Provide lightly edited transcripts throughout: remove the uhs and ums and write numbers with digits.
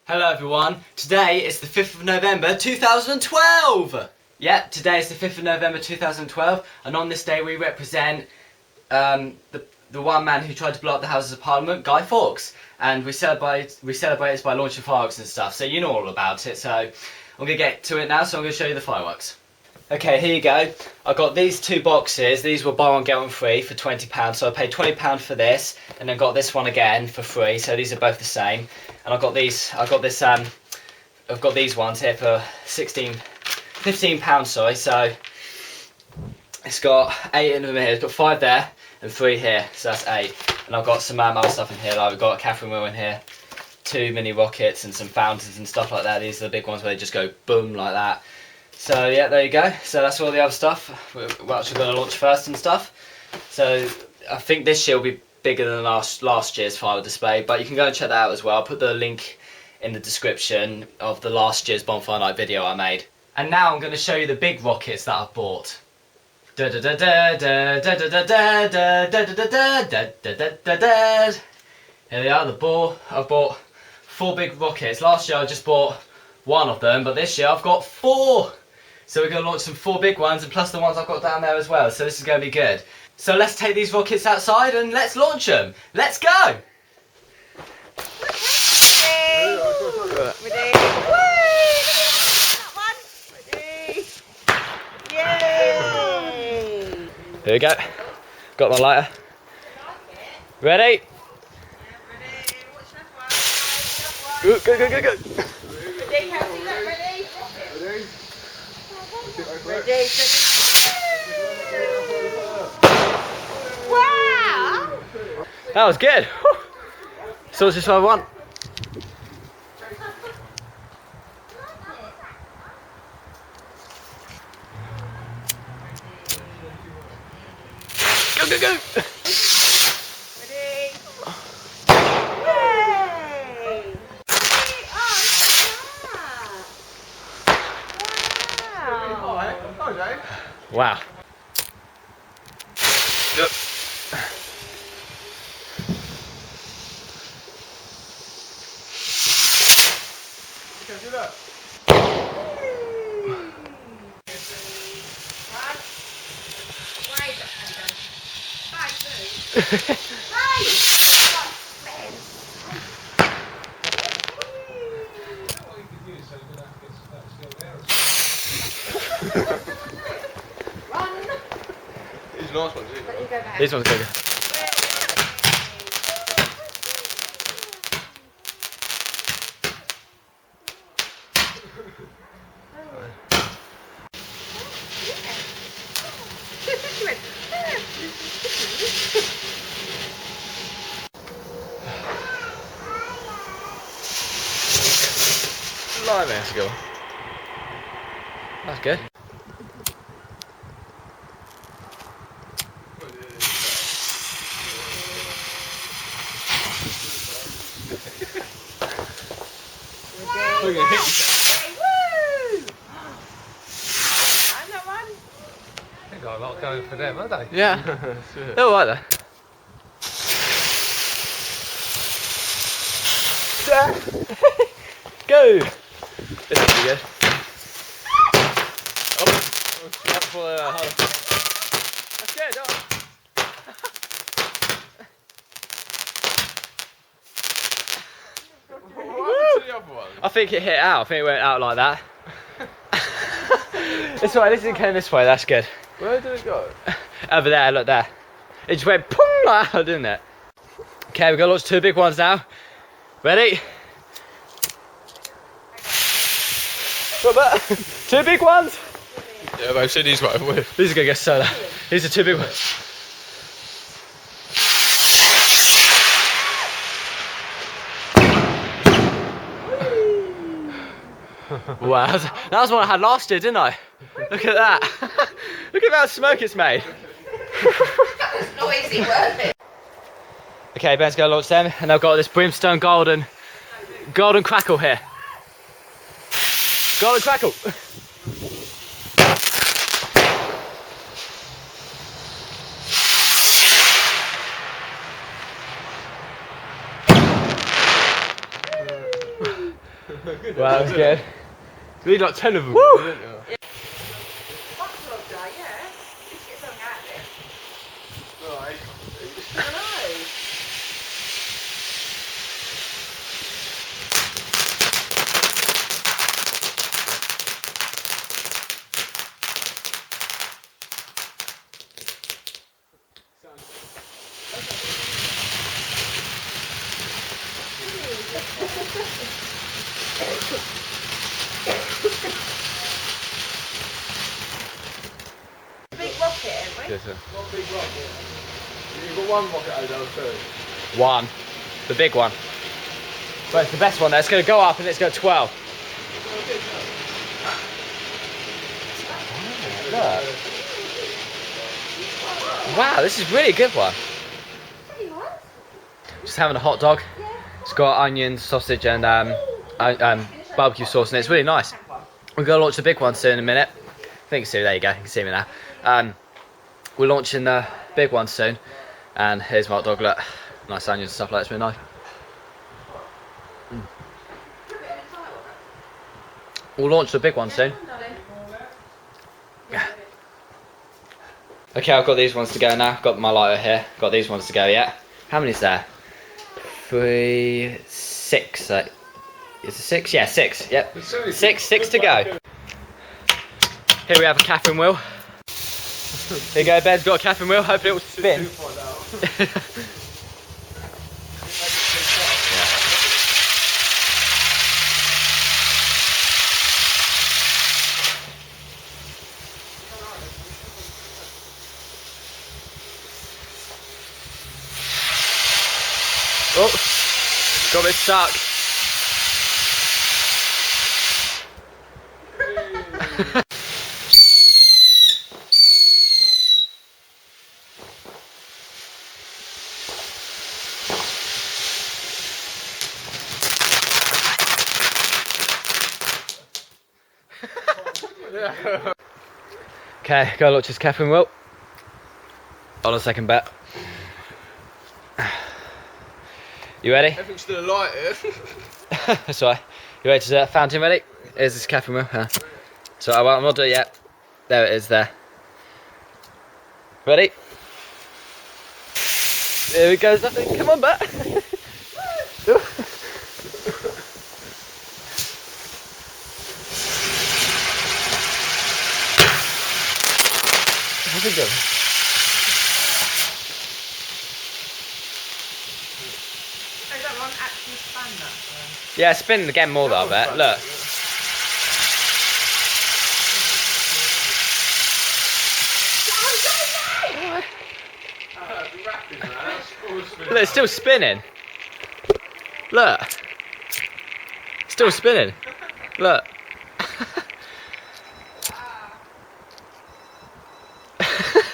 Hello everyone, today is the 5th of November 2012! Yep, today is the 5th of November 2012 and on this day we represent the one man who tried to blow up the Houses of Parliament, Guy Fawkes. And we celebrate it by launching fireworks and stuff, so you know all about it. So I'm going to get to it now, so I'm going to show you the fireworks. Okay, here you go. I got these two boxes. These were buy one get one free for £20, so I paid £20 for this, and then got this one again for free. So these are both the same. And I've got these ones here for £15. Sorry. So it's got 8 in them here. It's got 5 there and 3 here, so that's 8. And I've got some other stuff in here. Like we've got a Catherine wheel in here, 2 mini rockets, and some fountains and stuff like that. These are the big ones where they just go boom like that. So yeah, there you go. So that's all the other stuff. We're actually going to launch first and stuff. So I think this year will be bigger than last year's firework display, but you can go and check that out as well. I'll put the link in the description of the last year's Bonfire Night video I made. And now I'm going to show you the big rockets that I've bought. Here they are, the ball. I've bought 4 big rockets. Last year I just bought 1 of them, but this year I've got 4. So we're going to launch some 4 big ones, and plus the ones I've got down there as well. So this is going to be good. So let's take these rockets outside and let's launch them. Let's go! Ready? Ready? Yay! Here we go. Got my lighter. Ready? Go, go, go, go, go. Ready? How do that? Ready? Ready? Wow! That was good. Whew. So it's just what I want. Go, go, go! Ready? Yay! Wow. Yep. These nice ones, isn't it? This one's bigger. Blimey, that's good. That's good. We're gonna hit you. They've got a lot going for them, haven't they? Yeah. They're alright there. Go! This will be good. Oh, that's good. Oh. I think it hit out. I think it went out like that. It's alright, this came this way, that's good. Where did it go? Over there, look there. It just went pong like that, didn't it? Okay, we're gonna launch 2 big ones now. Ready? 2 big ones? Yeah, they've said these right away. These are gonna get so loud. These are 2 big ones. Wow, that was one I had last year, didn't I? Look at that. Look at that smoke it's made. That was noisy, wasn't it? Okay, Ben's gonna launch them, and I've got this brimstone golden crackle here. Golden crackle. Well, that was good. You need like 10 of them, Woo! don't you? Hot dog guy, yeah. Let's get something out of it. Right. I know. Big rocket, haven't we? Yes, sir. One big rocket. You've got one rocket over there, too. One. The big one. But it's the best one there. It's going to go up and it's going to 12. Look. Wow, this is really a good one. Just having a hot dog. It's got onion, sausage and barbecue sauce and it's really nice. We're going to launch the big one soon in a minute. I think so, there you go, you can see me now. We're launching the big one soon. And here's my hot dog, look. Nice onions and stuff like that, it's really nice. We'll launch the big one soon. Okay, I've got these ones to go now. Got my lighter here. Got these ones to go, yeah. How many is there? 3, 6. Is it 6? Yeah, 6. Yep. 6 to go. Here we have a Catherine wheel. Here you go, Ben's got a Catherine wheel. Hopefully it will spin. Oh, got a bit stuck. Okay, go launch this Catherine wheel. On a second bet. You ready? Everything's still alight here. That's right. You ready to do that? Fountain ready? Here's this Catherine wheel. So well, I'm not doing it yet. There it is there. Ready? Here it goes, nothing. Come on, bat. How's it going? I don't want actually span that. Yeah, spin again more though, I bet. Look. Look, it's still spinning. Look. Still spinning. Look.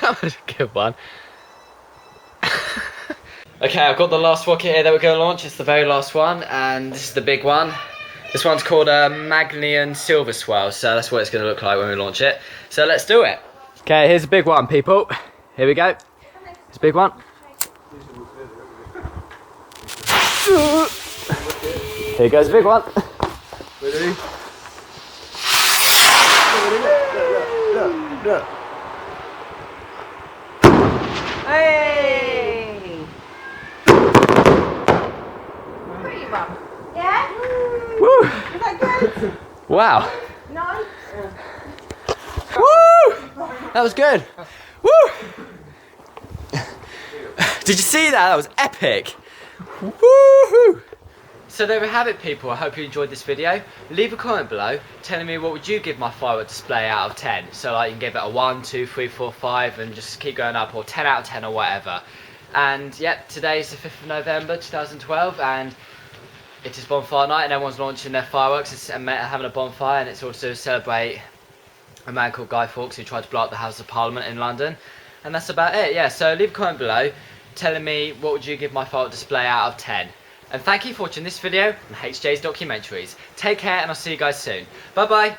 That was a good one. Okay, I've got the last rocket here that we're going to launch. It's the very last one, and this is the big one. This one's called a Magnesium Silver Swell, so that's what it's going to look like when we launch it. So let's do it. Okay, here's the big one, people. Here we go. It's a big one. Here goes the big one. Ready? Look. Hey! Pretty one. Yeah? Woo! Is that good? Wow. Nice. Woo! That was good. Woo! Did you see that? That was epic. Woohoo! So there we have it, people. I hope you enjoyed this video. Leave a comment below telling me what would you give my firework display out of 10. So like you can give it a 1, 2, 3, 4, 5 and just keep going up, or 10 out of 10 or whatever. And yep, today is the 5th of November 2012 and it is Bonfire Night and everyone's launching their fireworks. It's having a bonfire, and it's also to celebrate a man called Guy Fawkes who tried to blow up the House of Parliament in London. And that's about it, yeah. So leave a comment below telling me what would you give my firework display out of 10. And thank you for watching this video on HJ's Documentaries. Take care and I'll see you guys soon. Bye bye.